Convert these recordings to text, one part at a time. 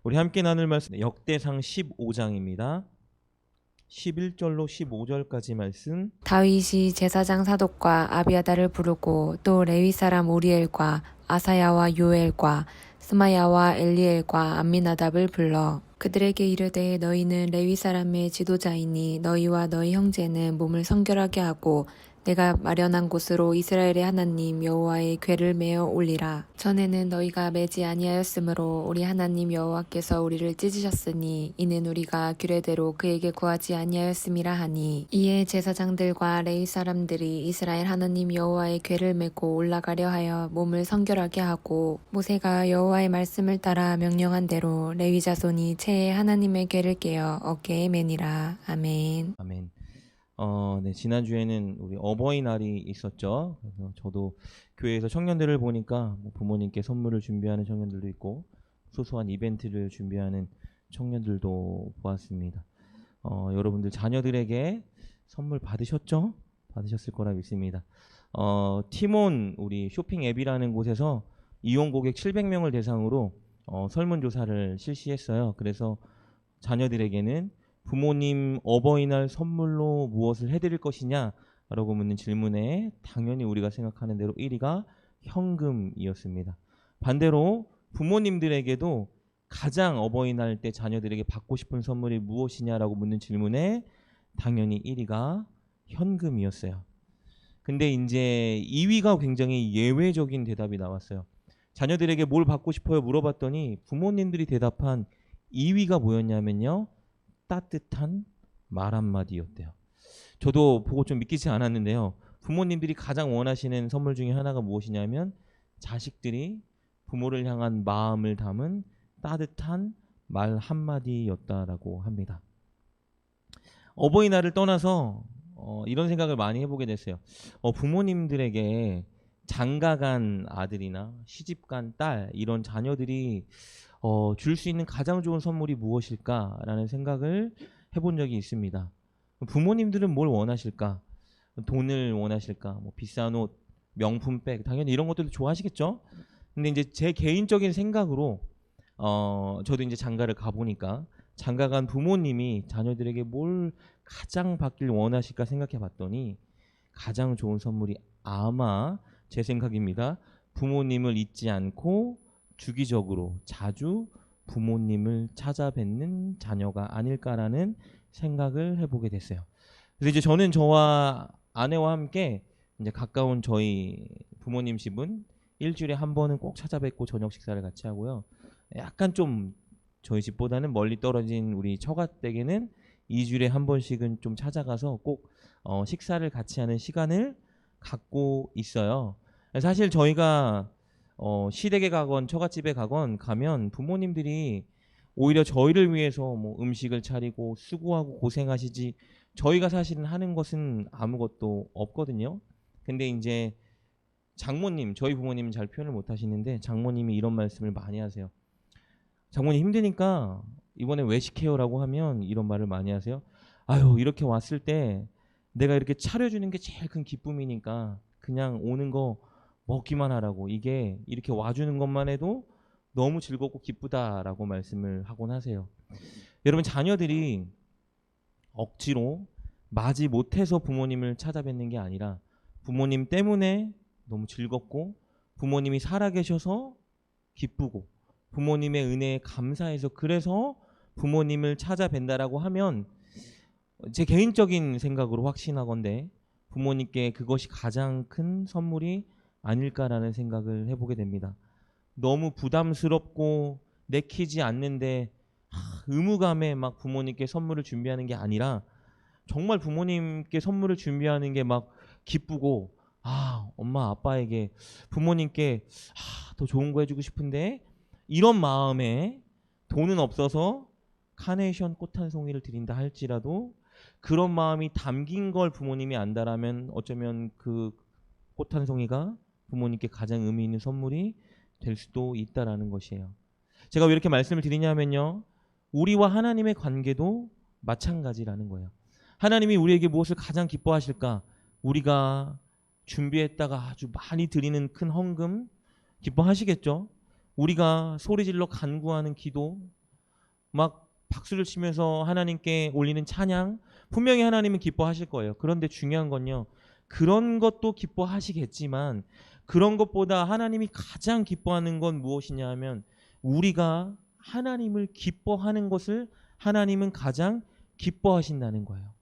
우리 함께 나눌 말씀 역대상 15장입니다. 11절로 15절까지 말씀. 다윗이 제사장 사독과 아비아다를 부르고 또 레위 사람 우리엘과 아사야와 요엘과 스마야와 엘리엘과 암미나답을 불러 그들에게 이르되 너희는 레위 사람의 지도자이니 너희와 너희 형제는 몸을 성결하게 하고 내가 마련한 곳으로 이스라엘의 하나님 여호와의 궤를 메어 올리라. 전에는 너희가 매지 아니하였으므로 우리 하나님 여호와께서 우리를 찢으셨으니 이는 우리가 규례대로 그에게 구하지 아니하였음이라 하니 이에 제사장들과 레위 사람들이 이스라엘 하나님 여호와의 궤를 메고 올라가려 하여 몸을 성결하게 하고 모세가 여호와의 말씀을 따라 명령한 대로 레위 자손이 채에 하나님의 궤를 깨어 어깨에 매니라. 아멘. 아멘. 네, 지난주에는 우리 어버이날이 있었죠. 그래서 저도 교회에서 청년들을 보니까 부모님께 선물을 준비하는 청년들도 있고 소소한 이벤트를 준비하는 청년들도 보았습니다. 여러분들 자녀들에게 선물 받으셨죠? 받으셨을 거라 믿습니다. 티몬 우리 쇼핑 앱이라는 곳에서 이용 고객 700명을 대상으로 설문조사를 실시했어요. 그래서 자녀들에게는 부모님 어버이날 선물로 무엇을 해드릴 것이냐 라고 묻는 질문에 당연히 우리가 생각하는 대로 1위가 현금이었습니다. 반대로 부모님들에게도 가장 어버이날 때 자녀들에게 받고 싶은 선물이 무엇이냐라고 묻는 질문에 당연히 1위가 현금이었어요. 근데 이제 2위가 굉장히 예외적인 대답이 나왔어요. 자녀들에게 뭘 받고 싶어요 물어봤더니 부모님들이 대답한 2위가 뭐였냐면요, 따뜻한 말 한마디였대요. 저도 보고 좀 믿기지 않았는데요. 부모님들이 가장 원하시는 선물 중에 하나가 무엇이냐면 자식들이 부모를 향한 마음을 담은 따뜻한 말 한마디였다라고 합니다. 어버이날을 떠나서 이런 생각을 많이 해보게 됐어요. 부모님들에게 장가간 아들이나 시집간 딸 이런 자녀들이 줄 수 있는 가장 좋은 선물이 무엇일까라는 생각을 해본 적이 있습니다. 부모님들은 뭘 원하실까? 돈을 원하실까? 뭐 비싼 옷, 명품백, 당연히 이런 것들도 좋아하시겠죠? 근데 이제 제 개인적인 생각으로 저도 이제 장가를 가보니까 장가간 부모님이 자녀들에게 뭘 가장 받길 원하실까 생각해 봤더니 가장 좋은 선물이 아마 제 생각입니다. 부모님을 잊지 않고 주기적으로 자주 부모님을 찾아뵙는 자녀가 아닐까라는 생각을 해보게 됐어요. 그래서 이제 저는 저와 아내와 함께 이제 가까운 저희 부모님 집은 일주일에 한 번은 꼭 찾아뵙고 저녁 식사를 같이 하고요. 약간 좀 저희 집보다는 멀리 떨어진 우리 처가댁에는 2주일에 한 번씩은 좀 찾아가서 꼭 식사를 같이 하는 시간을 갖고 있어요. 사실 저희가 시댁에 가건 처갓집에 가건 가면 부모님들이 오히려 저희를 위해서 뭐 음식을 차리고 수고하고 고생하시지 저희가 사실은 하는 것은 아무것도 없거든요. 근데 이제 장모님, 저희 부모님은 잘 표현을 못 하시는데 장모님이 이런 말씀을 많이 하세요. 장모님 힘드니까 이번에 외식해요라고 하면 이런 말을 많이 하세요. 아유, 이렇게 왔을 때 내가 이렇게 차려주는 게 제일 큰 기쁨이니까 그냥 오는 거 먹기만 하라고, 이게 이렇게 와주는 것만 해도 너무 즐겁고 기쁘다라고 말씀을 하곤 하세요. 여러분, 자녀들이 억지로 마지 못해서 부모님을 찾아뵙는 게 아니라 부모님 때문에 너무 즐겁고 부모님이 살아계셔서 기쁘고 부모님의 은혜에 감사해서 그래서 부모님을 찾아뵌다라고 하면 제 개인적인 생각으로 확신하건대 부모님께 그것이 가장 큰 선물이 아닐까라는 생각을 해보게 됩니다. 너무 부담스럽고 내키지 않는데 의무감에 막 부모님께 선물을 준비하는 게 아니라 정말 부모님께 선물을 준비하는 게 막 기쁘고, 엄마 아빠에게 부모님께 더 좋은 거 해주고 싶은데 이런 마음에 돈은 없어서 카네이션 꽃 한 송이를 드린다 할지라도 그런 마음이 담긴 걸 부모님이 안다라면 어쩌면 그 꽃 한 송이가 부모님께 가장 의미 있는 선물이 될 수도 있다라는 것이에요. 제가 왜 이렇게 말씀을 드리냐면요, 우리와 하나님의 관계도 마찬가지라는 거예요. 하나님이 우리에게 무엇을 가장 기뻐하실까? 우리가 준비했다가 아주 많이 드리는 큰 헌금 기뻐하시겠죠? 우리가 소리질러 간구하는 기도, 막 박수를 치면서 하나님께 올리는 찬양, 분명히 하나님은 기뻐하실 거예요. 그런데 중요한 건요, 그런 것도 기뻐하시겠지만 그런 것보다 하나님이 가장 기뻐하는 건 무엇이냐 하면, 우리가 하나님을 기뻐하는 것을 하나님은 가장 기뻐하신다는 거예요.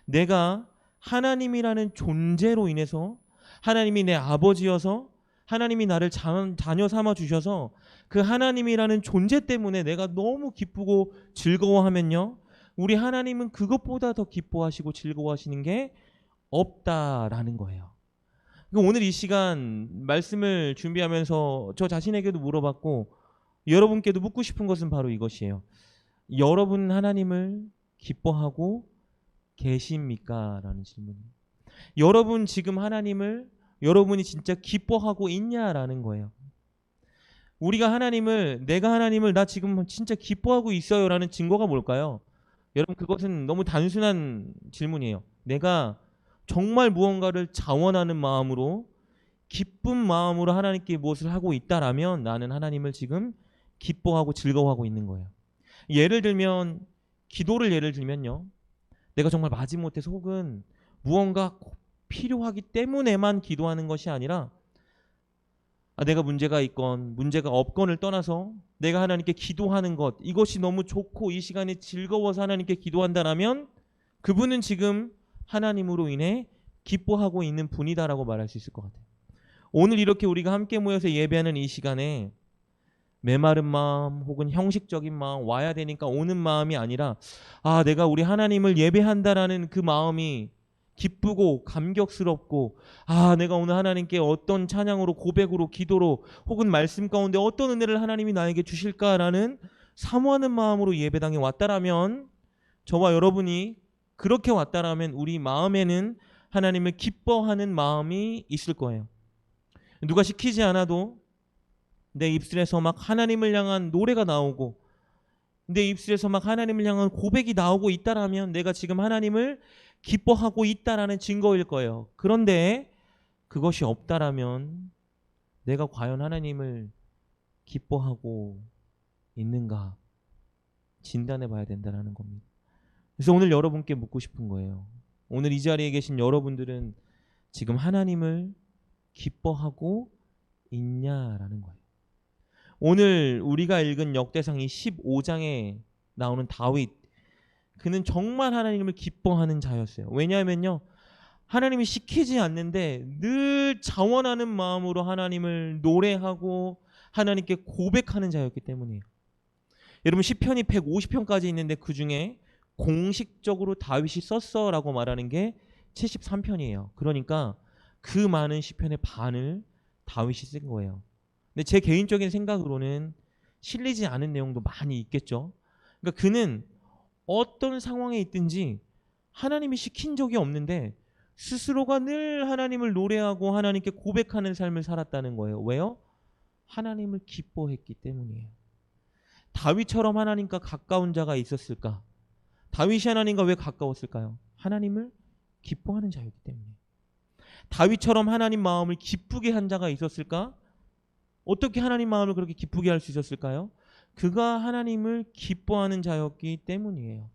내가 하나님이라는 존재로 인해서, 하나님이 내 아버지여서 하나님이 나를 자녀 삼아 주셔서 그 하나님이라는 존재 때문에 내가 너무 기쁘고 즐거워하면요, 우리 하나님은 그것보다 더 기뻐하시고 즐거워하시는 게 없다라는 거예요. 오늘 이 시간 말씀을 준비하면서 저 자신에게도 물어봤고 여러분께도 묻고 싶은 것은 바로 이것이에요. 여러분 하나님을 기뻐하고 계십니까? 라는 질문이에요. 여러분 지금 하나님을 여러분이 진짜 기뻐하고 있냐라는 거예요. 우리가 하나님을, 내가 하나님을 나 지금 진짜 기뻐하고 있어요 라는 증거가 뭘까요? 여러분, 그것은 너무 단순한 질문이에요. 내가 정말 무언가를 자원하는 마음으로, 기쁜 마음으로 하나님께 무엇을 하고 있다라면 나는 하나님을 지금 기뻐하고 즐거워하고 있는 거예요. 예를 들면, 기도를 예를 들면요, 내가 정말 마지못해서 혹은 무언가 필요하기 때문에만 기도하는 것이 아니라, 내가 문제가 있건 문제가 없건을 떠나서 내가 하나님께 기도하는 것, 이것이 너무 좋고 이 시간에 즐거워서 하나님께 기도한다라면 그분은 지금 하나님으로 인해 기뻐하고 있는 분이다라고 말할 수 있을 것 같아요. 오늘 이렇게 우리가 함께 모여서 예배하는 이 시간에 메마른 마음 혹은 형식적인 마음, 와야 되니까 오는 마음이 아니라, 내가 우리 하나님을 예배한다라는 그 마음이 기쁘고 감격스럽고, 내가 오늘 하나님께 어떤 찬양으로, 고백으로, 기도로 혹은 말씀 가운데 어떤 은혜를 하나님이 나에게 주실까라는 사모하는 마음으로 예배당에 왔다라면, 저와 여러분이 그렇게 왔다라면 우리 마음에는 하나님을 기뻐하는 마음이 있을 거예요. 누가 시키지 않아도 내 입술에서 막 하나님을 향한 노래가 나오고 내 입술에서 막 하나님을 향한 고백이 나오고 있다라면 내가 지금 하나님을 기뻐하고 있다라는 증거일 거예요. 그런데 그것이 없다라면 내가 과연 하나님을 기뻐하고 있는가 진단해 봐야 된다는 겁니다. 그래서 오늘 여러분께 묻고 싶은 거예요. 오늘 이 자리에 계신 여러분들은 지금 하나님을 기뻐하고 있냐라는 거예요. 오늘 우리가 읽은 역대상 이 15장에 나오는 다윗, 그는 정말 하나님을 기뻐하는 자였어요. 왜냐하면요, 하나님이 시키지 않는데 늘 자원하는 마음으로 하나님을 노래하고 하나님께 고백하는 자였기 때문이에요. 여러분, 시편이 150편까지 있는데 그 중에 공식적으로 다윗이 썼어라고 말하는 게 73편이에요. 그러니까 그 많은 시편의 반을 다윗이 쓴 거예요. 근데 제 개인적인 생각으로는 실리지 않은 내용도 많이 있겠죠. 그러니까 그는 어떤 상황에 있든지 하나님이 시킨 적이 없는데 스스로가 늘 하나님을 노래하고 하나님께 고백하는 삶을 살았다는 거예요. 왜요? 하나님을 기뻐했기 때문이에요. 다윗처럼 하나님과 가까운 자가 있었을까? 다윗이 하나님과 왜 가까웠을까요? 하나님을 기뻐하는 자였기 때문에. 다윗처럼 하나님 마음을 기쁘게 한 자가 있었을까? 어떻게 하나님 마음을 그렇게 기쁘게 할 수 있었을까요? 그가 하나님을 기뻐하는 자였기 때문이에요.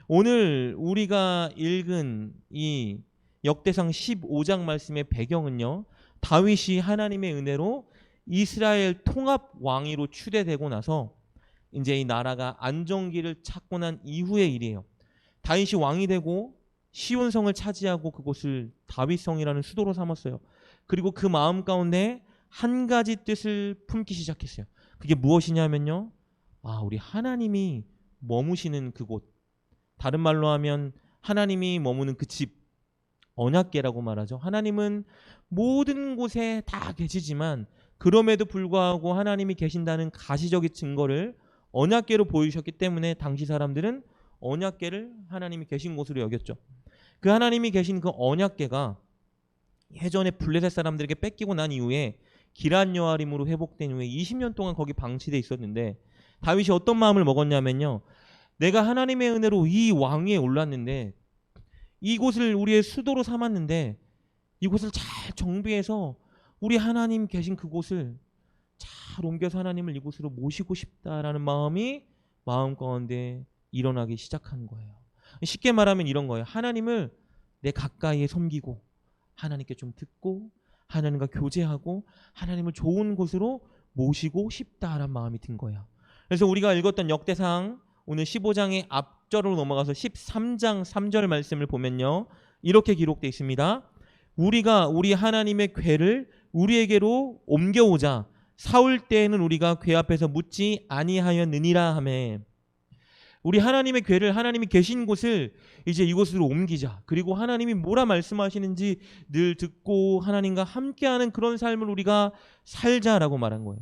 오늘 우리가 읽은 이 역대상 15장 말씀의 배경은요, 다윗이 하나님의 은혜로 이스라엘 통합 왕위로 추대되고 나서 이제 이 나라가 안정기를 찾고 난 이후의 일이에요. 다윗이 왕이 되고 시온성을 차지하고 그곳을 다윗성이라는 수도로 삼았어요. 그리고 그 마음 가운데 한 가지 뜻을 품기 시작했어요. 그게 무엇이냐면요, 우리 하나님이 머무시는 그곳, 다른 말로 하면 하나님이 머무는 그 집, 언약궤라고 말하죠. 하나님은 모든 곳에 다 계시지만 그럼에도 불구하고 하나님이 계신다는 가시적인 증거를 언약궤로 보이셨기 때문에 당시 사람들은 언약궤를 하나님이 계신 곳으로 여겼죠. 그 하나님이 계신 그 언약궤가 예전에 블레셋 사람들에게 뺏기고 난 이후에 기럇 여아림으로 회복된 이후에 20년 동안 거기 방치돼 있었는데, 다윗이 어떤 마음을 먹었냐면요, 내가 하나님의 은혜로 이 왕위에 올랐는데, 이곳을 우리의 수도로 삼았는데 이곳을 잘 정비해서 우리 하나님 계신 그곳을 잘 옮겨서 하나님을 이곳으로 모시고 싶다라는 마음이 마음 가운데 일어나기 시작한 거예요. 쉽게 말하면 이런 거예요. 하나님을 내 가까이에 섬기고 하나님께 좀 듣고 하나님과 교제하고 하나님을 좋은 곳으로 모시고 싶다라는 마음이 든 거예요. 그래서 우리가 읽었던 역대상 오늘 15장의 앞절로 넘어가서 13장 3절 말씀을 보면요. 이렇게 기록되어 있습니다. 우리가 우리 하나님의 궤를 우리에게로 옮겨오자. 사울 때에는 우리가 궤 앞에서 묻지 아니하였느니라 하매. 우리 하나님의 궤를 하나님이 계신 곳을 이제 이곳으로 옮기자. 그리고 하나님이 뭐라 말씀하시는지 늘 듣고 하나님과 함께하는 그런 삶을 우리가 살자라고 말한 거예요.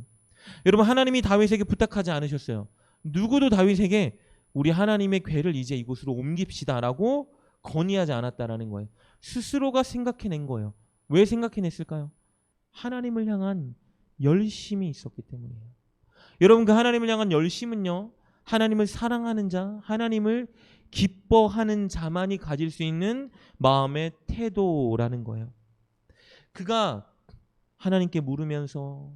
여러분, 하나님이 다윗에게 부탁하지 않으셨어요. 누구도 다윗에게 우리 하나님의 궤를 이제 이곳으로 옮깁시다라고 건의하지 않았다라는 거예요. 스스로가 생각해낸 거예요. 왜 생각해냈을까요? 하나님을 향한 열심이 있었기 때문이에요. 여러분, 그 하나님을 향한 열심은요, 하나님을 사랑하는 자, 하나님을 기뻐하는 자만이 가질 수 있는 마음의 태도라는 거예요. 그가 하나님께 물으면서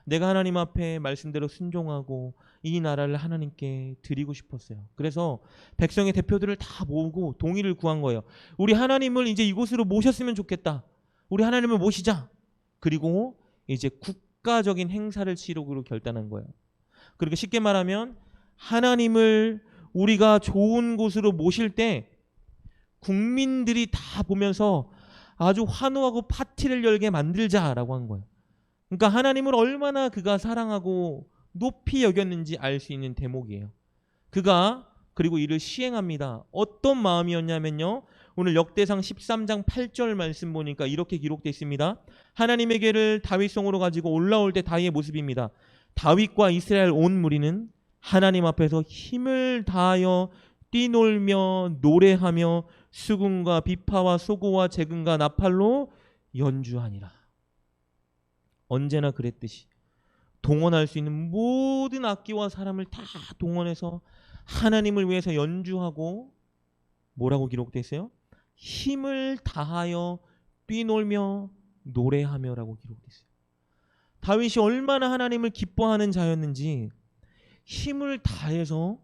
내가 하나님 앞에 말씀대로 순종하고 이 나라를 하나님께 드리고 싶었어요. 그래서 백성의 대표들을 다 모으고 동의를 구한 거예요. 우리 하나님을 이제 이곳으로 모셨으면 좋겠다. 우리 하나님을 모시자. 그리고 이제 국가적인 행사를 치르기로 결단한 거예요. 그러니까 쉽게 말하면 하나님을 우리가 좋은 곳으로 모실 때 국민들이 다 보면서 아주 환호하고 파티를 열게 만들자라고 한 거예요. 그러니까 하나님을 얼마나 그가 사랑하고 높이 여겼는지 알 수 있는 대목이에요. 그가 그리고 이를 시행합니다. 어떤 마음이었냐면요. 오늘 역대상 13장 8절 말씀 보니까 이렇게 기록되어 있습니다. 하나님의 궤를 다윗성으로 가지고 올라올 때 다윗의 모습입니다. 다윗과 이스라엘 온 무리는 하나님 앞에서 힘을 다하여 뛰놀며 노래하며 수금과 비파와 소고와 재금과 나팔로 연주하니라. 언제나 그랬듯이 동원할 수 있는 모든 악기와 사람을 다 동원해서 하나님을 위해서 연주하고 뭐라고 기록되어 있어요? 힘을 다하여 뛰놀며 노래하며라고 기록되어 있어요. 다윗이 얼마나 하나님을 기뻐하는 자였는지 힘을 다해서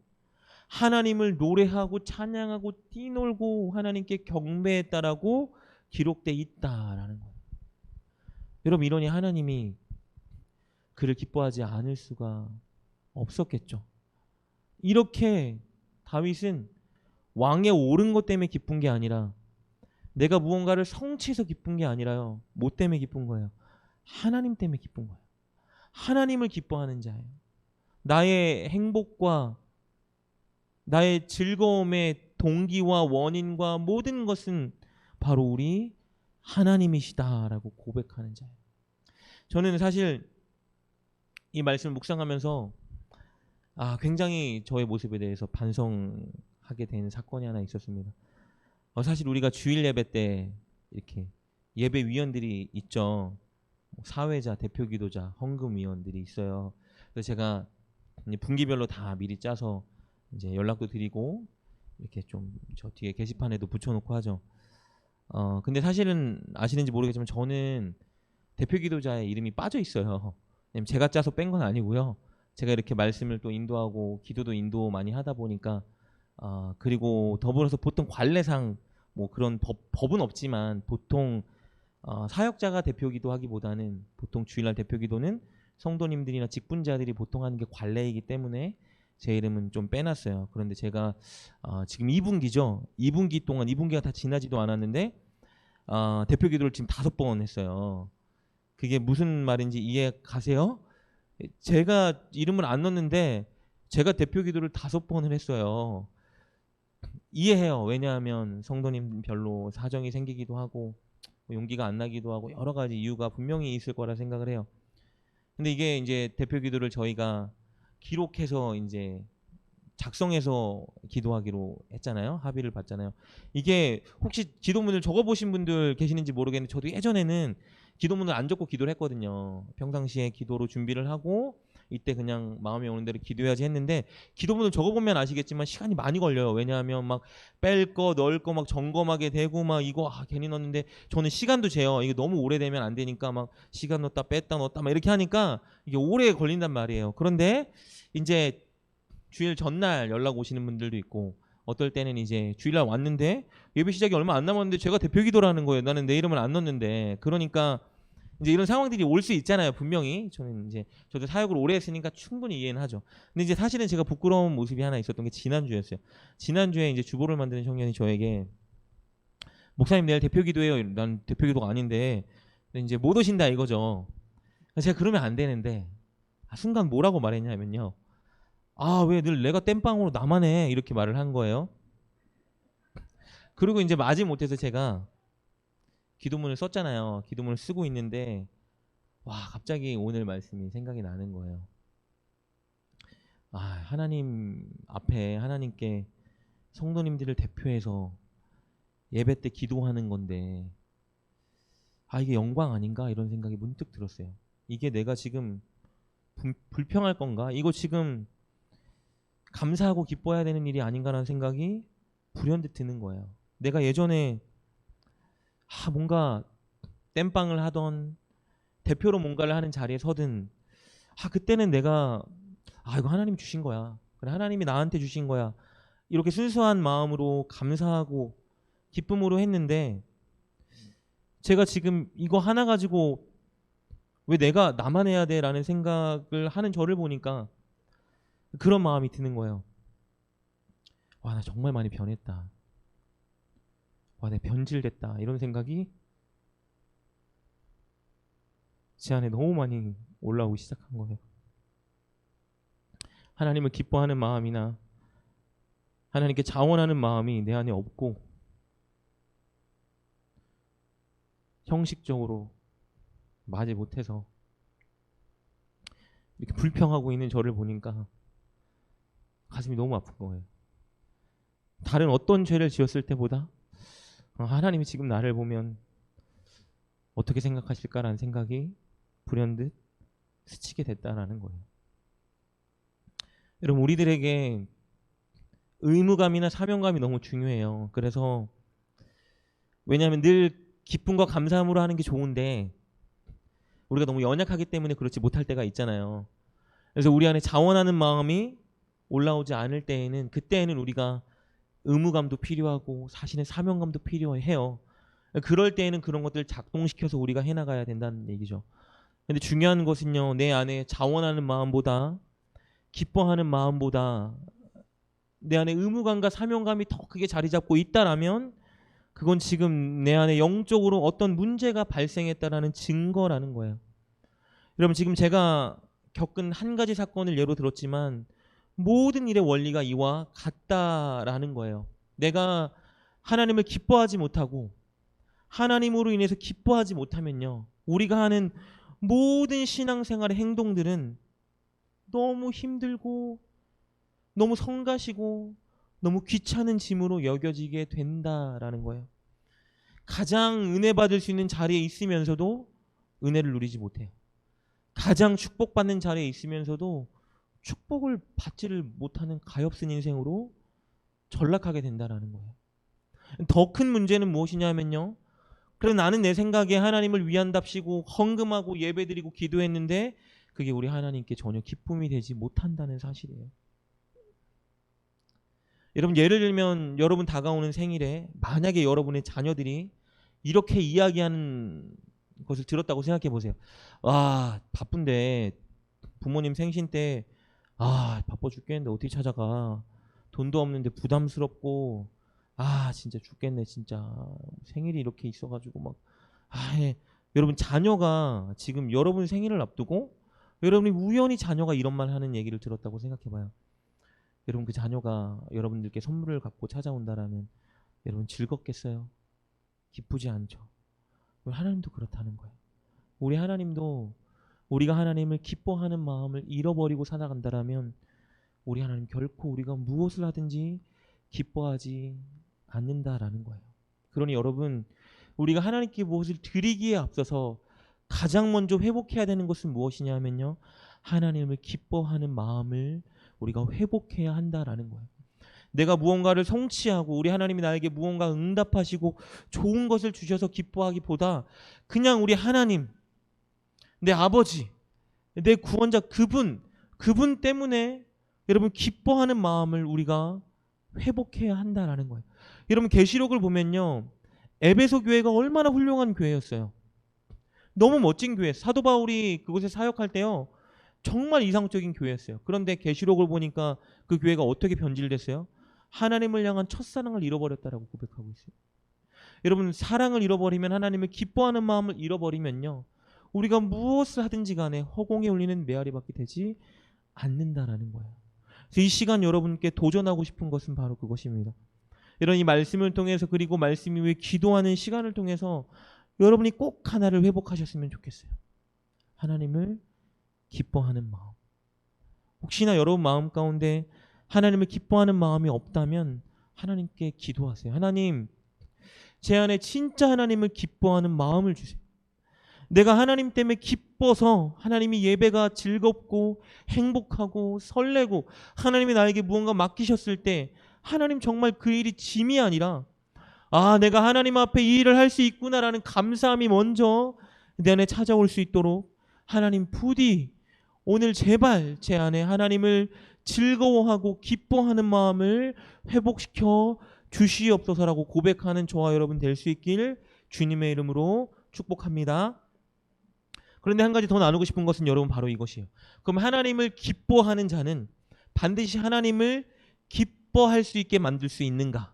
하나님을 노래하고 찬양하고 뛰놀고 하나님께 경배했다라고 기록되어 있다라는 거예요. 여러분, 이러니 하나님이 그를 기뻐하지 않을 수가 없었겠죠. 이렇게 다윗은 왕에 오른 것 때문에 기쁜 게 아니라 내가 무언가를 성취해서 기쁜 게 아니라요. 뭐 때문에 기쁜 거예요? 하나님 때문에 기쁜 거예요. 하나님을 기뻐하는 자예요. 나의 행복과 나의 즐거움의 동기와 원인과 모든 것은 바로 우리 하나님이시다라고 고백하는 자예요. 저는 사실 이 말씀을 묵상하면서 굉장히 저의 모습에 대해서 반성하게 된 사건이 하나 있었습니다. 사실 우리가 주일 예배 때 이렇게 예배 위원들이 있죠. 사회자, 대표 기도자, 헌금 위원들이 있어요. 그래서 제가 분기별로 다 미리 짜서 이제 연락도 드리고 이렇게 좀 저 뒤에 게시판에도 붙여놓고 하죠. 근데 사실은 아시는지 모르겠지만 저는 대표 기도자의 이름이 빠져 있어요. 제가 짜서 뺀 건 아니고요. 제가 이렇게 말씀을 또 인도하고 기도도 인도 많이 하다 보니까 그리고 더불어서 보통 관례상 뭐 그런 법은 없지만 보통 사역자가 대표 기도하기보다는 보통 주일날 대표 기도는 성도님들이나 직분자들이 보통 하는 게 관례이기 때문에 제 이름은 좀 빼놨어요. 그런데 제가 지금 2분기죠. 2분기 동안 2분기가 다 지나지도 않았는데 대표 기도를 지금 5번 했어요. 그게 무슨 말인지 이해 가세요? 제가 이름을 안 넣었는데 제가 대표 기도를 5번을 했어요. 이해해요. 왜냐하면 성도님 별로 사정이 생기기도 하고 용기가 안 나기도 하고 여러 가지 이유가 분명히 있을 거라 생각을 해요. 근데 이게 이제 대표 기도를 저희가 기록해서 이제 작성해서 기도하기로 했잖아요. 합의를 봤잖아요. 이게 혹시 기도문을 적어보신 분들 계시는지 모르겠는데 저도 예전에는 기도문을 안 적고 기도를 했거든요. 평상시에 기도로 준비를 하고 이때 그냥 마음이 오는 대로 기도해야지 했는데 기도문을 적어보면 아시겠지만 시간이 많이 걸려요. 왜냐하면 막 뺄 거 넣을 거 막 점검하게 되고 막 이거 괜히 넣었는데 저는 시간도 재요. 이게 너무 오래되면 안 되니까 막 시간 넣었다 뺐다 넣었다 막 이렇게 하니까 이게 오래 걸린단 말이에요. 그런데 이제 주일 전날 연락 오시는 분들도 있고, 어떨 때는 이제 주일날 왔는데 예배 시작이 얼마 안 남았는데 제가 대표 기도라는 거예요. 나는 내 이름을 안 넣었는데. 그러니까 이제 이런 상황들이 올 수 있잖아요. 분명히 저는 이제 저도 사역을 오래 했으니까 충분히 이해는 하죠. 근데 이제 사실은 제가 부끄러운 모습이 하나 있었던 게 지난주였어요. 지난주에 이제 주보를 만드는 청년이 저에게 목사님 내일 대표 기도해요. 난 대표 기도가 아닌데 근데 이제 못 오신다 이거죠. 제가 그러면 안 되는데 순간 뭐라고 말했냐면요. 아, 왜 늘 내가 땜빵으로 나만 해? 이렇게 말을 한 거예요. 그리고 이제 마지 못해서 제가 기도문을 썼잖아요. 기도문을 쓰고 있는데 와, 갑자기 오늘 말씀이 생각이 나는 거예요. 아, 하나님 앞에 하나님께 성도님들을 대표해서 예배 때 기도하는 건데 아, 이게 영광 아닌가? 이런 생각이 문득 들었어요. 이게 내가 지금 불평할 건가? 이거 지금 감사하고 기뻐해야 되는 일이 아닌가라는 생각이 불현듯 드는 거예요. 내가 예전에 뭔가 땜빵을 하던 대표로 뭔가를 하는 자리에 서든 그때는 내가 이거 하나님 주신 거야. 그래, 하나님이 나한테 주신 거야. 이렇게 순수한 마음으로 감사하고 기쁨으로 했는데 제가 지금 이거 하나 가지고 왜 내가 나만 해야 돼? 라는 생각을 하는 저를 보니까 그런 마음이 드는 거예요. 와, 나 정말 많이 변했다. 와, 내 변질됐다. 이런 생각이 제 안에 너무 많이 올라오기 시작한 거예요. 하나님을 기뻐하는 마음이나 하나님께 자원하는 마음이 내 안에 없고 형식적으로 마지 못해서 이렇게 불평하고 있는 저를 보니까 가슴이 너무 아픈 거예요. 다른 어떤 죄를 지었을 때보다 하나님이 지금 나를 보면 어떻게 생각하실까라는 생각이 불현듯 스치게 됐다라는 거예요. 여러분, 우리들에게 의무감이나 사명감이 너무 중요해요. 그래서 왜냐하면 늘 기쁨과 감사함으로 하는 게 좋은데 우리가 너무 연약하기 때문에 그렇지 못할 때가 있잖아요. 그래서 우리 안에 자원하는 마음이 올라오지 않을 때에는 그때에는 우리가 의무감도 필요하고 사실은 사명감도 필요해요. 그럴 때에는 그런 것들을 작동시켜서 우리가 해나가야 된다는 얘기죠. 근데 중요한 것은요, 내 안에 자원하는 마음보다 기뻐하는 마음보다 내 안에 의무감과 사명감이 더 크게 자리 잡고 있다라면 그건 지금 내 안에 영적으로 어떤 문제가 발생했다라는 증거라는 거예요. 여러분, 지금 제가 겪은 한 가지 사건을 예로 들었지만 모든 일의 원리가 이와 같다라는 거예요. 내가 하나님을 기뻐하지 못하고 하나님으로 인해서 기뻐하지 못하면요, 우리가 하는 모든 신앙생활의 행동들은 너무 힘들고 너무 성가시고 너무 귀찮은 짐으로 여겨지게 된다라는 거예요. 가장 은혜 받을 수 있는 자리에 있으면서도 은혜를 누리지 못해요. 가장 축복받는 자리에 있으면서도 축복을 받지를 못하는 가엾은 인생으로 전락하게 된다라는 거예요. 더 큰 문제는 무엇이냐면요, 그래, 나는 내 생각에 하나님을 위한답시고 헌금하고 예배드리고 기도했는데 그게 우리 하나님께 전혀 기쁨이 되지 못한다는 사실이에요. 여러분, 예를 들면 여러분 다가오는 생일에 만약에 여러분의 자녀들이 이렇게 이야기하는 것을 들었다고 생각해 보세요. 와, 바쁜데 부모님 생신 때 바빠 죽겠는데 어떻게 찾아가, 돈도 없는데 부담스럽고 진짜 죽겠네, 진짜 생일이 이렇게 있어가지고 막 여러분, 자녀가 지금 여러분 생일을 앞두고 여러분이 우연히 자녀가 이런 말 하는 얘기를 들었다고 생각해봐요. 여러분, 그 자녀가 여러분들께 선물을 갖고 찾아온다라면 여러분 즐겁겠어요? 기쁘지 않죠? 하나님도 그렇다는 거예요. 우리 하나님도 우리가 하나님을 기뻐하는 마음을 잃어버리고 살아간다라면 우리 하나님 결코 우리가 무엇을 하든지 기뻐하지 않는다라는 거예요. 그러니 여러분, 우리가 하나님께 무엇을 드리기에 앞서서 가장 먼저 회복해야 되는 것은 무엇이냐면요, 하나님을 기뻐하는 마음을 우리가 회복해야 한다라는 거예요. 내가 무언가를 성취하고 우리 하나님이 나에게 무언가 응답하시고 좋은 것을 주셔서 기뻐하기보다 그냥 우리 하나님, 내 아버지, 내 구원자 그분 때문에 여러분 기뻐하는 마음을 우리가 회복해야 한다라는 거예요. 여러분 계시록을 보면요, 에베소 교회가 얼마나 훌륭한 교회였어요. 너무 멋진 교회. 사도 바울이 그곳에 사역할 때요, 정말 이상적인 교회였어요. 그런데 계시록을 보니까 그 교회가 어떻게 변질됐어요? 하나님을 향한 첫사랑을 잃어버렸다라고 고백하고 있어요. 여러분 사랑을 잃어버리면, 하나님을 기뻐하는 마음을 잃어버리면요, 우리가 무엇을 하든지 간에 허공에 울리는 메아리밖에 되지 않는다라는 거예요. 그래서 이 시간 여러분께 도전하고 싶은 것은 바로 그것입니다. 이런 이 말씀을 통해서, 그리고 말씀 위에 기도하는 시간을 통해서 여러분이 꼭 하나를 회복하셨으면 좋겠어요. 하나님을 기뻐하는 마음. 혹시나 여러분 마음 가운데 하나님을 기뻐하는 마음이 없다면 하나님께 기도하세요. 하나님, 제 안에 진짜 하나님을 기뻐하는 마음을 주세요. 내가 하나님 때문에 기뻐서 하나님이 예배가 즐겁고 행복하고 설레고 하나님이 나에게 무언가 맡기셨을 때 하나님 정말 그 일이 짐이 아니라, 아, 내가 하나님 앞에 이 일을 할 수 있구나라는 감사함이 먼저 내 안에 찾아올 수 있도록 하나님 부디 오늘 제발 제 안에 하나님을 즐거워하고 기뻐하는 마음을 회복시켜 주시옵소서라고 고백하는 저와 여러분 될 수 있길 주님의 이름으로 축복합니다. 그런데 한 가지 더 나누고 싶은 것은 여러분 바로 이것이에요. 그럼 하나님을 기뻐하는 자는 반드시 하나님을 기뻐할 수 있게 만들 수 있는가?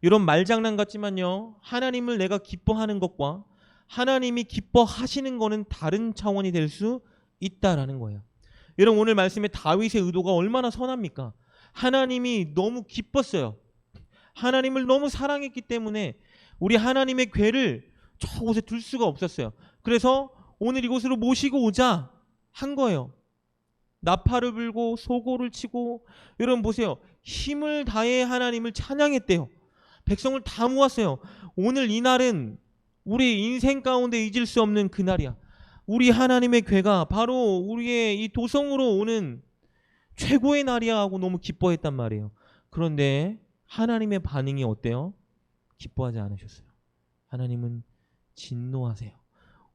이런 말장난 같지만요, 하나님을 내가 기뻐하는 것과 하나님이 기뻐하시는 것은 다른 차원이 될 수 있다라는 거예요. 여러분 오늘 말씀에 다윗의 의도가 얼마나 선합니까? 하나님이 너무 기뻤어요. 하나님을 너무 사랑했기 때문에 우리 하나님의 궤를 저곳에 둘 수가 없었어요. 그래서 오늘 이곳으로 모시고 오자 한 거예요. 나팔을 불고 소고를 치고, 여러분 보세요, 힘을 다해 하나님을 찬양했대요. 백성을 다 모았어요. 오늘 이 날은 우리 인생 가운데 잊을 수 없는 그날이야. 우리 하나님의 궤가 바로 우리의 이 도성으로 오는 최고의 날이야 하고 너무 기뻐했단 말이에요. 그런데 하나님의 반응이 어때요? 기뻐하지 않으셨어요. 하나님은 진노하세요.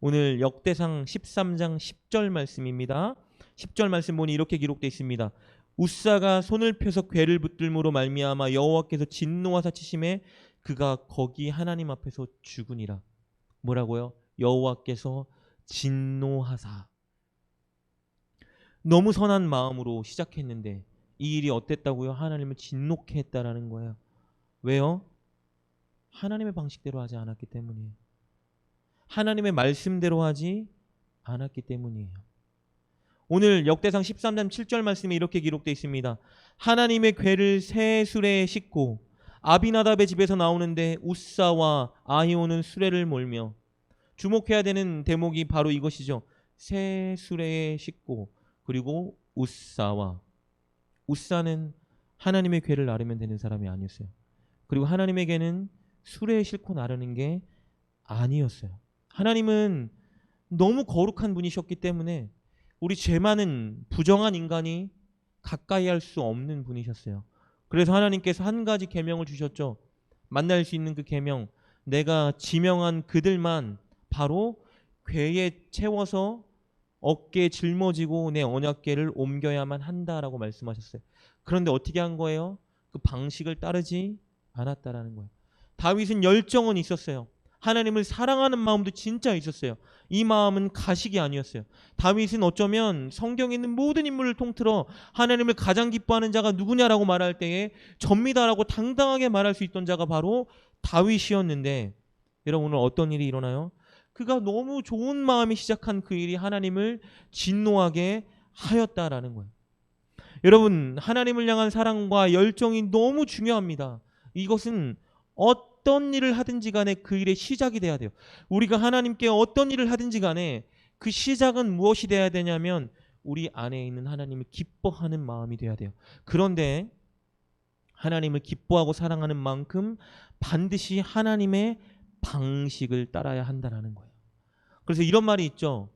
오늘 역대상 13장 10절 말씀입니다. 10절 말씀 보니 이렇게 기록되어 있습니다. 우사가 손을 펴서 궤를 붙들므로 말미암아 여호와께서 진노하사 치심에 그가 거기 하나님 앞에서 죽으니라. 뭐라고요? 여호와께서 진노하사. 너무 선한 마음으로 시작했는데 이 일이 어땠다고요? 하나님을 진노케 했다라는 거예요. 왜요? 하나님의 방식대로 하지 않았기 때문이에요. 하나님의 말씀대로 하지 않았기 때문이에요. 오늘 역대상 13장 7절 말씀에 이렇게 기록되어 있습니다. 하나님의 궤를 새 수레에 싣고, 아비나답의 집에서 나오는데 우사와 아히오는 수레를 몰며. 주목해야 되는 대목이 바로 이것이죠. 새 수레에 싣고, 그리고 우사는 하나님의 궤를 나르면 되는 사람이 아니었어요. 그리고 하나님에게는 수레에 싣고 나르는 게 아니었어요. 하나님은 너무 거룩한 분이셨기 때문에 우리 죄 많은 부정한 인간이 가까이 할 수 없는 분이셨어요. 그래서 하나님께서 한 가지 계명을 주셨죠. 만날 수 있는 그 계명, 내가 지명한 그들만 바로 궤에 채워서 어깨에 짊어지고 내 언약궤를 옮겨야만 한다라고 말씀하셨어요. 그런데 어떻게 한 거예요? 그 방식을 따르지 않았다라는 거예요. 다윗은 열정은 있었어요. 하나님을 사랑하는 마음도 진짜 있었어요. 이 마음은 가식이 아니었어요. 다윗은 어쩌면 성경에 있는 모든 인물을 통틀어 하나님을 가장 기뻐하는 자가 누구냐라고 말할 때에 접니다라고 당당하게 말할 수 있던 자가 바로 다윗이었는데, 여러분 오늘 어떤 일이 일어나요? 그가 너무 좋은 마음이 시작한 그 일이 하나님을 진노하게 하였다라는 거예요. 여러분 하나님을 향한 사랑과 열정이 너무 중요합니다. 이것은 어떤 일을 하든지 간에 그 일의 시작이 돼야 돼요. 우리가 하나님께 어떤 일을 하든지 간에 그 시작은 무엇이 돼야 되냐면 우리 안에 있는 하나님을 기뻐하는 마음이 돼야 돼요. 그런데 하나님을 기뻐하고 사랑하는 만큼 반드시 하나님의 방식을 따라야 한다는 거예요. 그래서 이런 말이 있죠.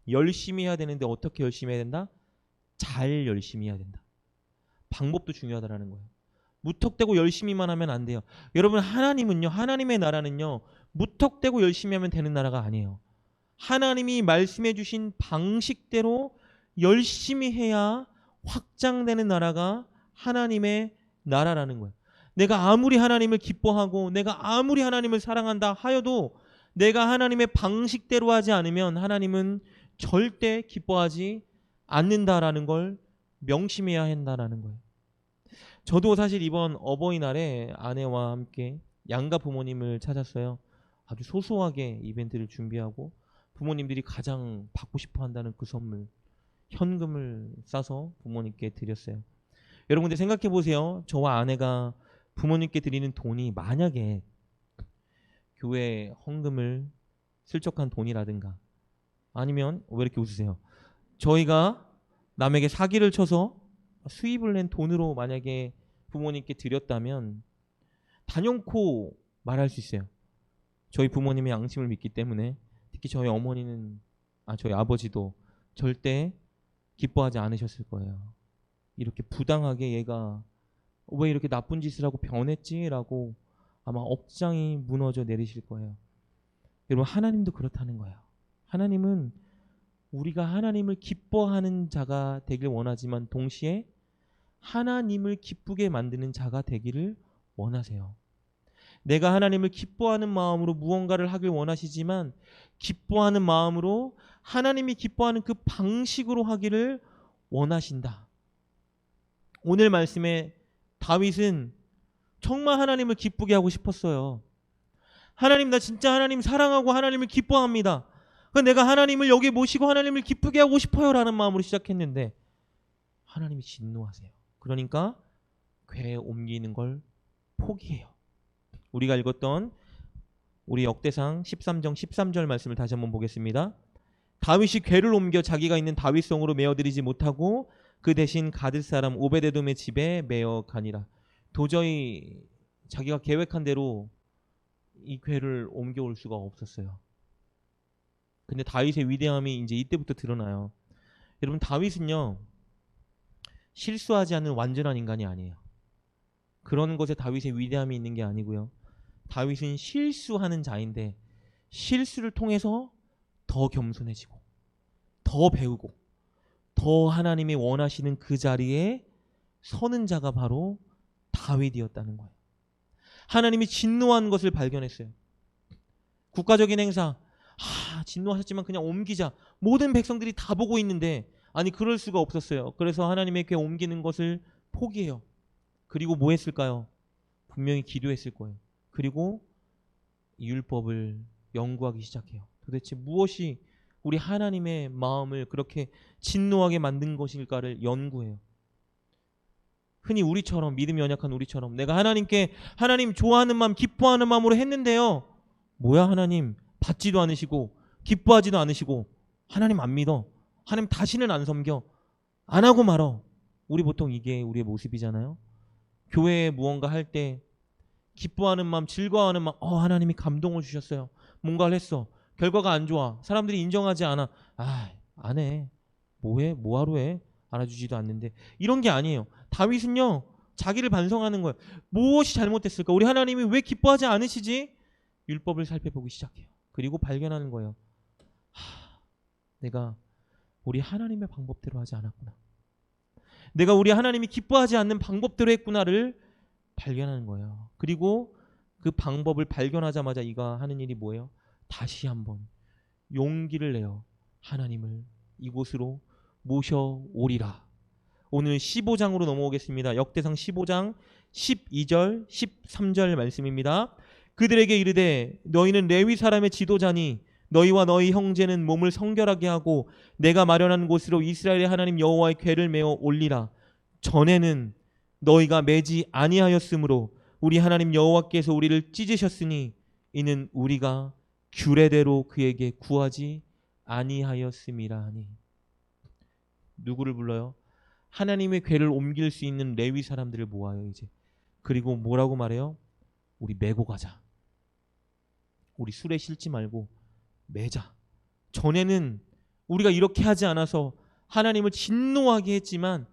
열심히 해야 되는데 어떻게 열심히 해야 된다? 잘 열심히 해야 된다. 방법도 중요하다는 거예요. 무턱대고 열심히만 하면 안 돼요. 여러분 하나님은요, 하나님의 나라는요, 무턱대고 열심히 하면 되는 나라가 아니에요. 하나님이 말씀해 주신 방식대로 열심히 해야 확장되는 나라가 하나님의 나라라는 거예요. 내가 아무리 하나님을 기뻐하고 내가 아무리 하나님을 사랑한다 하여도 내가 하나님의 방식대로 하지 않으면 하나님은 절대 기뻐하지 않는다라는 걸 명심해야 한다라는 거예요. 저도 사실 이번 어버이날에 아내와 함께 양가 부모님을 찾았어요. 아주 소소하게 이벤트를 준비하고 부모님들이 가장 받고 싶어 한다는 그 선물, 현금을 싸서 부모님께 드렸어요. 여러분들 생각해 보세요. 저와 아내가 부모님께 드리는 돈이 만약에 교회 헌금을 슬쩍한 돈이라든가 아니면 왜 이렇게 웃으세요? 저희가 남에게 사기를 쳐서 수입을 낸 돈으로 만약에 부모님께 드렸다면 단연코 말할 수 있어요. 저희 부모님의 양심을 믿기 때문에 특히 저희 어머니는 저희 아버지도 절대 기뻐하지 않으셨을 거예요. 이렇게 부당하게 얘가 왜 이렇게 나쁜 짓을 하고 변했지라고 아마 억장이 무너져 내리실 거예요. 여러분 하나님도 그렇다는 거예요. 하나님은 우리가 하나님을 기뻐하는 자가 되길 원하지만 동시에 하나님을 기쁘게 만드는 자가 되기를 원하세요. 내가 하나님을 기뻐하는 마음으로 무언가를 하길 원하시지만 기뻐하는 마음으로 하나님이 기뻐하는 그 방식으로 하기를 원하신다. 오늘 말씀에 다윗은 정말 하나님을 기쁘게 하고 싶었어요. 하나님, 나 진짜 하나님 사랑하고 하나님을 기뻐합니다. 내가 하나님을 여기 모시고 하나님을 기쁘게 하고 싶어요 라는 마음으로 시작했는데 하나님이 진노하세요. 그러니까 궤에 옮기는 걸 포기해요. 우리가 읽었던 우리 역대상 13장 13절 말씀을 다시 한번 보겠습니다. 다윗이 궤를 옮겨 자기가 있는 다윗성으로 메어들이지 못하고 그 대신 가드 사람 오베데돔의 집에 메어 가니라. 도저히 자기가 계획한 대로 이 궤를 옮겨올 수가 없었어요. 근데 다윗의 위대함이 이제 이때부터 드러나요. 여러분 다윗은요 실수하지 않는 완전한 인간이 아니에요. 그런 것에 다윗의 위대함이 있는 게 아니고요. 다윗은 실수하는 자인데 실수를 통해서 더 겸손해지고 더 배우고 더 하나님이 원하시는 그 자리에 서는 자가 바로 다윗이었다는 거예요. 하나님이 진노한 것을 발견했어요. 국가적인 행사 진노하셨지만 그냥 옮기자. 모든 백성들이 다 보고 있는데 아니 그럴 수가 없었어요. 그래서 하나님에게 옮기는 것을 포기해요. 그리고 뭐 했을까요? 분명히 기도했을 거예요. 그리고 율법을 연구하기 시작해요. 도대체 무엇이 우리 하나님의 마음을 그렇게 진노하게 만든 것일까를 연구해요. 흔히 우리처럼 믿음이 연약한 우리처럼 내가 하나님께 하나님 좋아하는 마음 기뻐하는 마음으로 했는데요. 뭐야 하나님 받지도 않으시고 기뻐하지도 않으시고 하나님 안 믿어. 하나님 다시는 안 섬겨. 안 하고 말어. 우리 보통 이게 우리의 모습이잖아요. 교회에 무언가 할 때 기뻐하는 마음 즐거워하는 마음 하나님이 감동을 주셨어요. 뭔가를 했어. 결과가 안 좋아. 사람들이 인정하지 않아. 안 해. 뭐해? 뭐하러 해? 알아주지도 않는데. 이런 게 아니에요. 다윗은요 자기를 반성하는 거예요. 무엇이 잘못됐을까? 우리 하나님이 왜 기뻐하지 않으시지? 율법을 살펴보기 시작해요. 그리고 발견하는 거예요. 내가 우리 하나님의 방법대로 하지 않았구나. 내가 우리 하나님이 기뻐하지 않는 방법대로 했구나를 발견하는 거예요. 그리고 그 방법을 발견하자마자 이가 하는 일이 뭐예요? 다시 한번 용기를 내어 하나님을 이곳으로 모셔오리라. 오늘 15장으로 넘어오겠습니다. 역대상 15장 12절 13절 말씀입니다. 그들에게 이르되 너희는 레위 사람의 지도자니 너희와 너희 형제는 몸을 성결하게 하고 내가 마련한 곳으로 이스라엘의 하나님 여호와의 궤를 메어 올리라. 전에는 너희가 매지 아니하였으므로 우리 하나님 여호와께서 우리를 찢으셨으니 이는 우리가 규례대로 그에게 구하지 아니하였음이라 하니. 누구를 불러요? 하나님의 궤를 옮길 수 있는 레위 사람들을 모아요 이제. 그리고 뭐라고 말해요? 우리 메고 가자. 우리 술에 실지 말고 매자. 전에는 우리가 이렇게 하지 않아서 하나님을 진노하게 했지만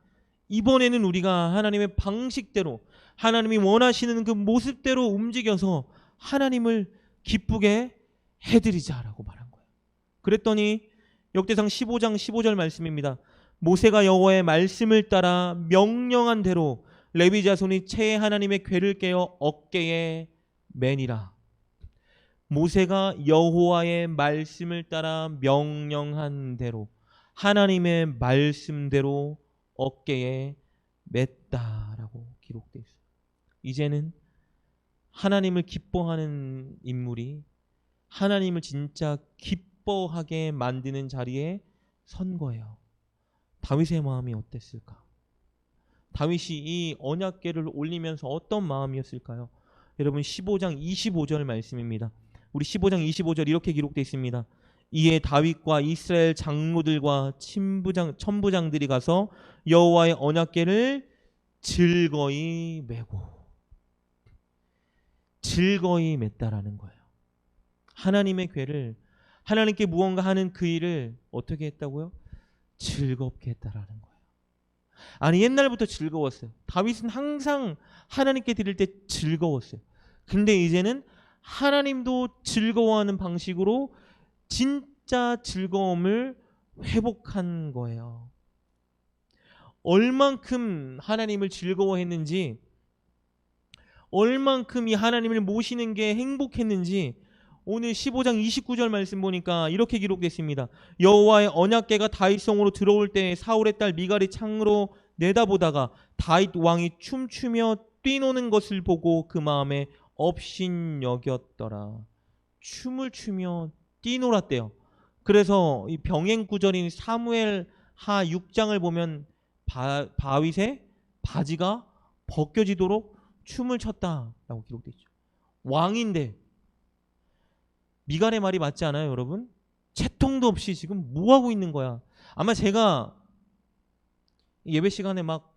이번에는 우리가 하나님의 방식대로 하나님이 원하시는 그 모습대로 움직여서 하나님을 기쁘게 해드리자라고 말한 거예요. 그랬더니 역대상 15장 15절 말씀입니다. 모세가 여호와의 말씀을 따라 명령한 대로 레위 자손이 채 하나님의 궤를 깨어 어깨에 매니라. 모세가 여호와의 말씀을 따라 명령한 대로 하나님의 말씀대로 어깨에 맸다라고 기록되어 있어요. 이제는 하나님을 기뻐하는 인물이 하나님을 진짜 기뻐하게 만드는 자리에 선 거예요. 다윗의 마음이 어땠을까? 다윗이 이 언약궤를 올리면서 어떤 마음이었을까요? 여러분 15장 25절 말씀입니다. 우리 15장 25절 이렇게 기록되어 있습니다. 이에 다윗과 이스라엘 장로들과 천부장들이 가서 여호와의 언약궤를 즐거이 메고, 즐거이 맸다라는 거예요. 하나님의 궤를, 하나님께 무언가 하는 그 일을 어떻게 했다고요? 즐겁게 했다라는 거예요. 아니 옛날부터 즐거웠어요. 다윗은 항상 하나님께 드릴 때 즐거웠어요. 근데 이제는 하나님도 즐거워하는 방식으로 진짜 즐거움을 회복한 거예요. 얼만큼 하나님을 즐거워했는지, 얼만큼 이 하나님을 모시는 게 행복했는지 오늘 15장 29절 말씀 보니까 이렇게 기록됐습니다. 여호와의 언약궤가 다윗성으로 들어올 때 사울의 딸 미갈이 창으로 내다보다가 다윗 왕이 춤추며 뛰노는 것을 보고 그 마음에 업신여겼더라. 춤을 추며 뛰놀았대요. 그래서 이 병행 구절인 사무엘하 6장을 보면 다윗의 바지가 벗겨지도록 춤을 췄다라고 기록되어 있죠. 왕인데 미갈의 말이 맞지 않아요, 여러분? 채통도 없이 지금 뭐 하고 있는 거야? 아마 제가 예배 시간에 막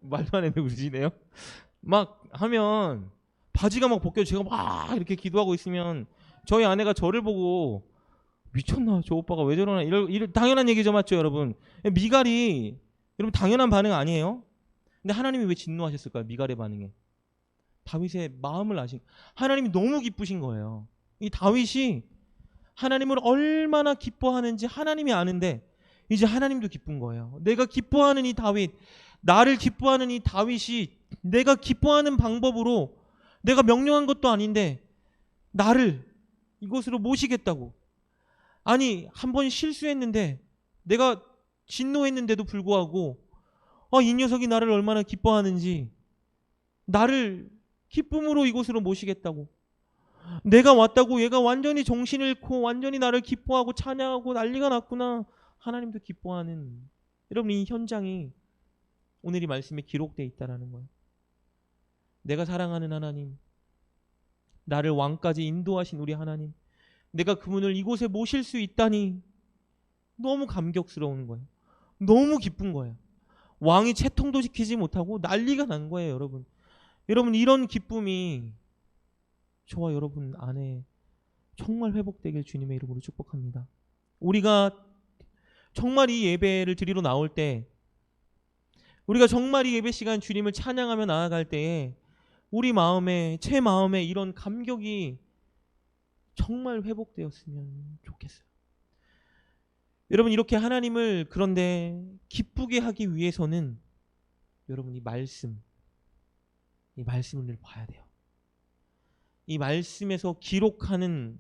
말도 안 했는데 울으시네요. 막 하면 바지가 막 벗겨 제가 막 이렇게 기도하고 있으면 저희 아내가 저를 보고 미쳤나 저 오빠가 왜 저러나 이럴 당연한 얘기죠, 맞죠 여러분? 미갈이 여러분 당연한 반응 아니에요? 근데 하나님이 왜 진노하셨을까요? 미갈의 반응에 다윗의 마음을 아신, 하나님이 너무 기쁘신 거예요. 이 다윗이 하나님을 얼마나 기뻐하는지 하나님이 아는데 이제 하나님도 기쁜 거예요. 내가 기뻐하는 이 다윗, 나를 기뻐하는 이 다윗이 내가 기뻐하는 방법으로 내가 명령한 것도 아닌데 나를 이곳으로 모시겠다고. 아니 한 번 실수했는데 내가 진노했는데도 불구하고 이 녀석이 나를 얼마나 기뻐하는지 나를 기쁨으로 이곳으로 모시겠다고. 내가 왔다고 얘가 완전히 정신을 잃고 완전히 나를 기뻐하고 찬양하고 난리가 났구나. 하나님도 기뻐하는, 여러분 이 현장이 오늘 이 말씀에 기록되어 있다는 거예요. 내가 사랑하는 하나님, 나를 왕까지 인도하신 우리 하나님, 내가 그분을 이곳에 모실 수 있다니 너무 감격스러운 거예요. 너무 기쁜 거예요. 왕이 채통도 지키지 못하고 난리가 난 거예요, 여러분. 여러분 이런 기쁨이 저와 여러분 안에 정말 회복되길 주님의 이름으로 축복합니다. 우리가 정말 이 예배를 드리러 나올 때, 우리가 정말 이 예배 시간 주님을 찬양하며 나아갈 때에 우리 마음에, 제 마음에 이런 감격이 정말 회복되었으면 좋겠어요. 여러분 이렇게 하나님을 그런데 기쁘게 하기 위해서는 여러분 이 말씀을 늘 봐야 돼요. 이 말씀에서 기록하는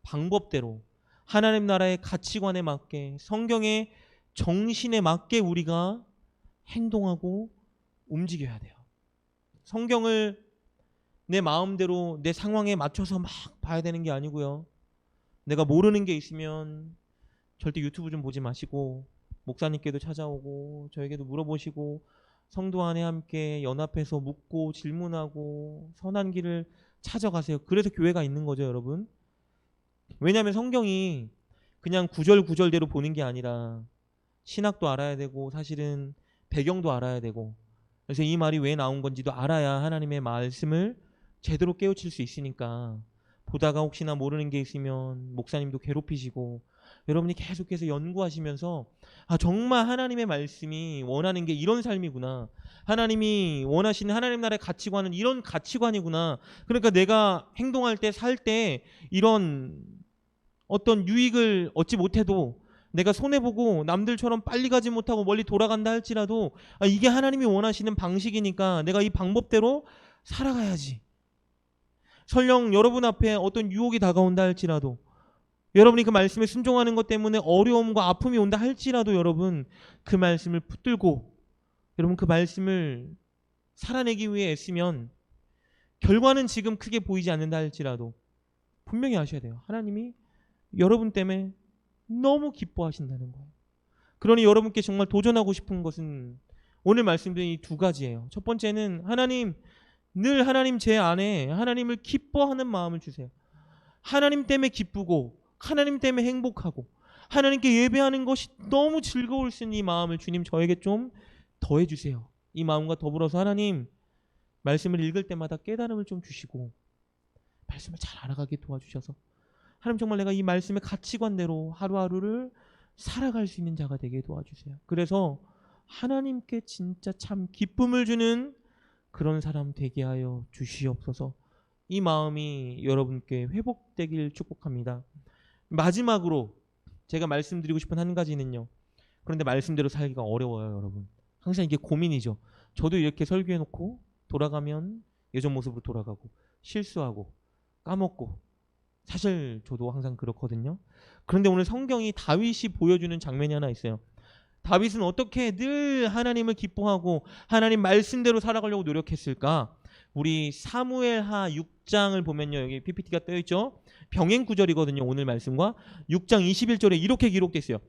방법대로 하나님 나라의 가치관에 맞게, 성경의 정신에 맞게 우리가 행동하고 움직여야 돼요. 성경을 내 마음대로 내 상황에 맞춰서 막 봐야 되는 게 아니고요. 내가 모르는 게 있으면 절대 유튜브 좀 보지 마시고 목사님께도 찾아오고 저에게도 물어보시고 성도 안에 함께 연합해서 묻고 질문하고 선한 길을 찾아가세요. 그래서 교회가 있는 거죠, 여러분. 왜냐하면 성경이 그냥 구절구절대로 보는 게 아니라 신학도 알아야 되고 사실은 배경도 알아야 되고, 그래서 이 말이 왜 나온 건지도 알아야 하나님의 말씀을 제대로 깨우칠 수 있으니까, 보다가 혹시나 모르는 게 있으면 목사님도 괴롭히시고 여러분이 계속해서 연구하시면서 정말 하나님의 말씀이 원하는 게 이런 삶이구나, 하나님이 원하시는 하나님 나라의 가치관은 이런 가치관이구나, 그러니까 내가 행동할 때 살 때 이런 어떤 유익을 얻지 못해도 내가 손해보고 남들처럼 빨리 가지 못하고 멀리 돌아간다 할지라도 이게 하나님이 원하시는 방식이니까 내가 이 방법대로 살아가야지. 설령 여러분 앞에 어떤 유혹이 다가온다 할지라도, 여러분이 그 말씀에 순종하는 것 때문에 어려움과 아픔이 온다 할지라도 여러분 그 말씀을 붙들고 여러분 그 말씀을 살아내기 위해 애쓰면 결과는 지금 크게 보이지 않는다 할지라도 분명히 아셔야 돼요. 하나님이 여러분 때문에 너무 기뻐하신다는 거예요. 그러니 여러분께 정말 도전하고 싶은 것은 오늘 말씀드린 이 두 가지예요. 첫 번째는 늘 하나님 제 안에 하나님을 기뻐하는 마음을 주세요. 하나님 때문에 기쁘고 하나님 때문에 행복하고 하나님께 예배하는 것이 너무 즐거울 수 있는 이 마음을 주님 저에게 좀 더해 주세요. 이 마음과 더불어서 하나님 말씀을 읽을 때마다 깨달음을 좀 주시고 말씀을 잘 알아가게 도와주셔서 하나님 정말 내가 이 말씀의 가치관대로 하루하루를 살아갈 수 있는 자가 되게 도와주세요. 그래서 하나님께 진짜 참 기쁨을 주는 그런 사람 되게 하여 주시옵소서. 이 마음이 여러분께 회복되길 축복합니다. 마지막으로 제가 말씀드리고 싶은 한 가지는요. 그런데 말씀대로 살기가 어려워요, 여러분. 항상 이게 고민이죠. 저도 이렇게 설교해놓고 돌아가면 예전 모습으로 돌아가고 실수하고 까먹고 사실 저도 항상 그렇거든요. 그런데 오늘 성경이 다윗이 보여주는 장면이 하나 있어요. 다윗은 어떻게 늘 하나님을 기뻐하고 하나님 말씀대로 살아가려고 노력했을까? 우리 사무엘하 6장을 보면요. 여기 PPT가 떠 있죠. 병행 구절이거든요. 오늘 말씀과 6장 21절에 이렇게 기록됐어요.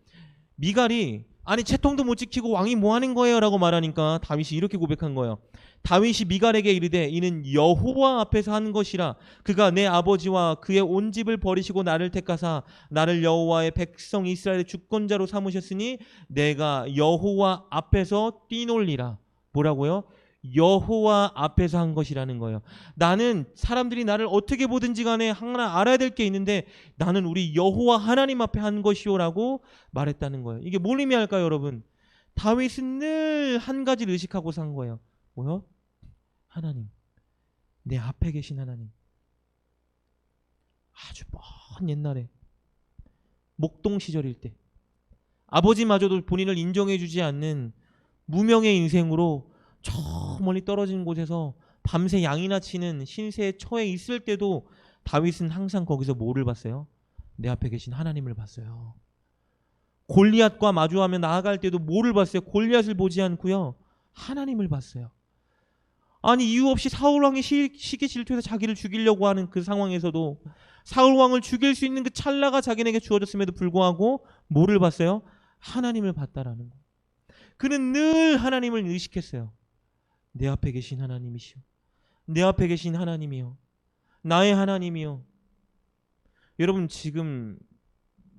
미갈이 아니 채통도 못 지키고 왕이 뭐 하는 거예요? 라고 말하니까 다윗이 이렇게 고백한 거예요. 다윗이 미갈에게 이르되 이는 여호와 앞에서 한 것이라 그가 내 아버지와 그의 온 집을 버리시고 나를 택하사 나를 여호와의 백성 이스라엘의 주권자로 삼으셨으니 내가 여호와 앞에서 뛰놀리라. 뭐라고요? 여호와 앞에서 한 것이라는 거예요. 나는 사람들이 나를 어떻게 보든지 간에 하나 알아야 될 게 있는데 나는 우리 여호와 하나님 앞에 한 것이오라고 말했다는 거예요. 이게 뭘 의미할까요, 여러분? 다윗은 늘 한 가지를 의식하고 산 거예요. 뭐요? 하나님, 내 앞에 계신 하나님. 아주 먼 옛날에 목동 시절일 때 아버지마저도 본인을 인정해주지 않는 무명의 인생으로 저 멀리 떨어진 곳에서 밤새 양이나 치는 신세에 처해 있을 때도 다윗은 항상 거기서 뭐를 봤어요? 내 앞에 계신 하나님을 봤어요. 골리앗과 마주하며 나아갈 때도 뭐를 봤어요? 골리앗을 보지 않고요. 하나님을 봤어요. 아니 이유 없이 사울 왕이 시기 질투해서 자기를 죽이려고 하는 그 상황에서도 사울 왕을 죽일 수 있는 그 찰나가 자기에게 주어졌음에도 불구하고 뭐를 봤어요? 하나님을 봤다라는 거예요. 그는 늘 하나님을 의식했어요. 내 앞에 계신 하나님이시오. 내 앞에 계신 하나님이요. 나의 하나님이요. 여러분 지금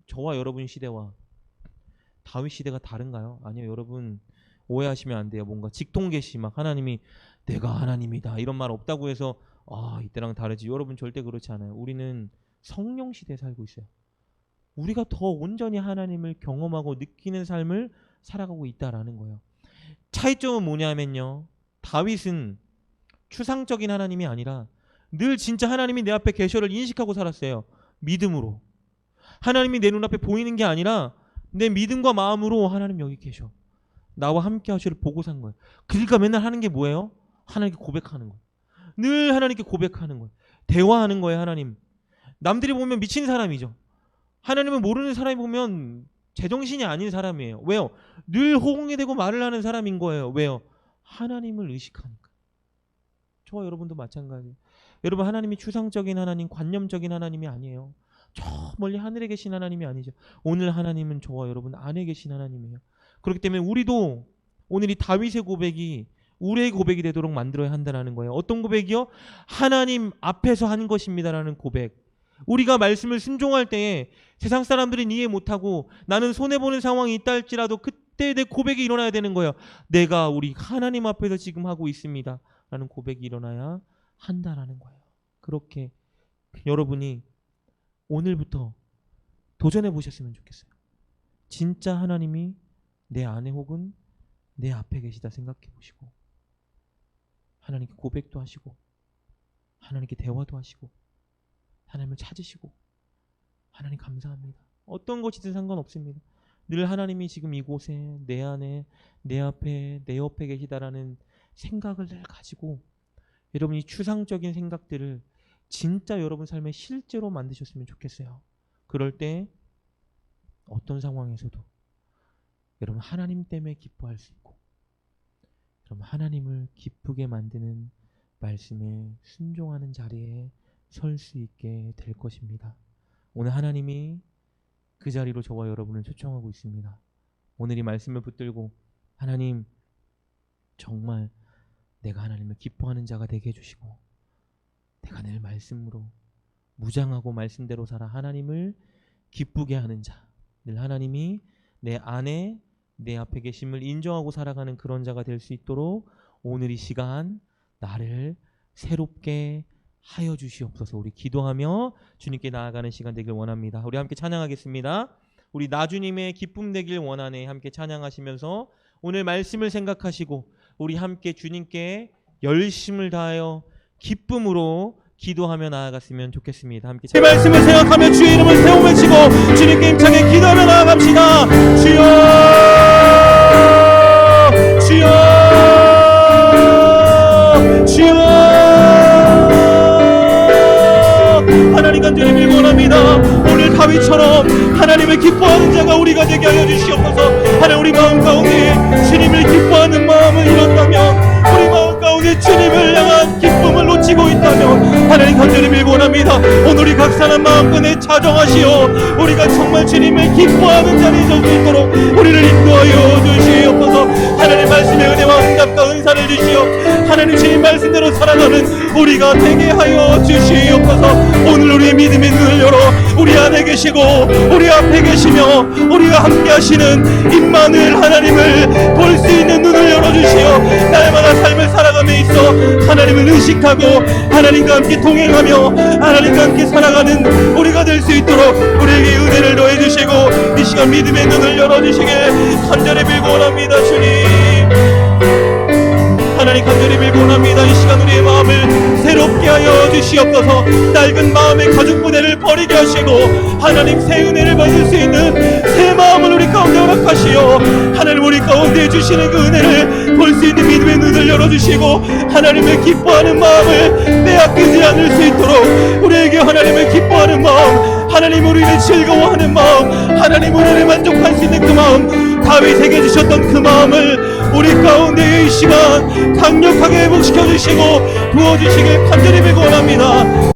저와 여러분 시대와 다윗 시대가 다른가요? 아니요. 여러분 오해하시면 안 돼요. 뭔가 직통계시 막 하나님이 내가 하나님이다 이런 말 없다고 해서 이때랑 다르지. 여러분 절대 그렇지 않아요. 우리는 성령 시대에 살고 있어요. 우리가 더 온전히 하나님을 경험하고 느끼는 삶을 살아가고 있다라는 거예요. 차이점은 뭐냐면요. 다윗은 추상적인 하나님이 아니라 늘 진짜 하나님이 내 앞에 계셔를 인식하고 살았어요. 믿음으로. 하나님이 내 눈앞에 보이는 게 아니라 내 믿음과 마음으로 하나님 여기 계셔. 나와 함께 하시를 보고 산 거예요. 그러니까 맨날 하는 게 뭐예요? 하나님께 고백하는 거예요. 늘 하나님께 고백하는 거예요. 대화하는 거예요. 하나님. 남들이 보면 미친 사람이죠. 하나님을 모르는 사람이 보면 제정신이 아닌 사람이에요. 왜요? 늘 호응이 되고 말을 하는 사람인 거예요. 왜요? 하나님을 의식하니까. 저와 여러분도 마찬가지예요. 여러분 하나님이 추상적인 하나님, 관념적인 하나님이 아니에요. 저 멀리 하늘에 계신 하나님이 아니죠. 오늘 하나님은 저와 여러분 안에 계신 하나님이에요. 그렇기 때문에 우리도 오늘 이 다윗의 고백이 우리의 고백이 되도록 만들어야 한다는 거예요. 어떤 고백이요? 하나님 앞에서 한 것입니다라는 고백. 우리가 말씀을 순종할 때에 세상 사람들은 이해 못하고 나는 손해보는 상황이 있다 할지라도 그때 내 고백이 일어나야 되는 거예요. 내가 우리 하나님 앞에서 지금 하고 있습니다 라는 고백이 일어나야 한다라는 거예요. 그렇게 여러분이 오늘부터 도전해 보셨으면 좋겠어요. 진짜 하나님이 내 안에 혹은 내 앞에 계시다 생각해 보시고 하나님께 고백도 하시고 하나님께 대화도 하시고 하나님을 찾으시고 하나님 감사합니다. 어떤 것이든 상관없습니다. 늘 하나님이 지금 이곳에 내 안에 내 앞에 내 옆에 계시다라는 생각을 늘 가지고 여러분 이 추상적인 생각들을 진짜 여러분 삶에 실제로 만드셨으면 좋겠어요. 그럴 때 어떤 상황에서도 여러분 하나님 때문에 기뻐할 수 있고 여러분 하나님을 기쁘게 만드는 말씀에 순종하는 자리에 설 수 있게 될 것입니다. 오늘 하나님이 그 자리로 저와 여러분을 초청하고 있습니다. 오늘 이 말씀을 붙들고 하나님 정말 내가 하나님을 기뻐하는 자가 되게 해주시고 내가 늘 말씀으로 무장하고 말씀대로 살아 하나님을 기쁘게 하는 자, 늘 하나님이 내 안에 내 앞에 계심을 인정하고 살아가는 그런 자가 될 수 있도록 오늘 이 시간 나를 새롭게 하여 주시옵소서. 우리 기도하며 주님께 나아가는 시간 되길 원합니다. 우리 함께 찬양하겠습니다. 우리 나주님의 기쁨 되길 원하네 함께 찬양하시면서 오늘 말씀을 생각하시고 우리 함께 주님께 열심을 다하여 기쁨으로 기도하며 나아갔으면 좋겠습니다. 함께 이 말씀을 생각하며 주의 이름을 세우며 외치고 주님께 힘차게 기도하며 나아갑시다. 주여 주여 주여 하나님 간절히 빌고 원합니다. 오늘 다윗처럼 하나님을 기뻐하는 자가 우리가 되게 하여 주시옵소서. 하나님 우리 마음 가운데 주님을 기뻐하는 마음을 잃었다면 우리 마음 가운데 주님을 향한 기쁨을 놓치고 있다면 하나님 간절히 빌고 원합니다. 오늘 우리 각 사람 마음껏에 자정하시어 우리가 정말 주님을 기뻐하는 자리에 설 수 있도록 우리를 인도하여 주시옵소서. 하나님 말씀의 은혜와 응답과 은사를 주시어 하나님 주님 말씀대로 살아가는 우리가 되게 하여 주시옵소서. 오늘 우리의 믿음의 눈을 열어 우리 안에 계시고 우리 앞에 계시며 우리가 함께 하시는 임마누엘 하나님을 볼 수 있는 눈을 열어주시어 날마다 삶을 살아감에 있어 하나님을 의식하고 하나님과 함께 동행하며 하나님과 함께 살아가는 우리가 될 수 있도록 우리에게 은혜를 더해주시고 이 시간 믿음의 눈을 열어주시길 간절히 빌고 원합니다. 주님 하나님 간절히 빌고 원합니다. 이 시간 우리의 마음을 새롭게 하여 주시옵소서. 낡은 마음의 가죽 부대를 버리게 하시고 하나님 새 은혜를 받을 수 있는 새 마음을 우리 가운데 허락하시어 하나님 우리 가운데 주시는 그 은혜를 볼 수 있는 믿음의 눈을 열어주시고 하나님을 기뻐하는 마음을 빼앗기지 않을 수 있도록 우리에게 하나님을 기뻐하는 마음 하나님 우리를 즐거워하는 마음 하나님 우리를 만족할 수 있는 그 마음 다윗에게 주셨던 그 마음을 우리 가운데 이 시간 강력하게 회복시켜 주시고 부어주시길 간절히 빌고 원합니다.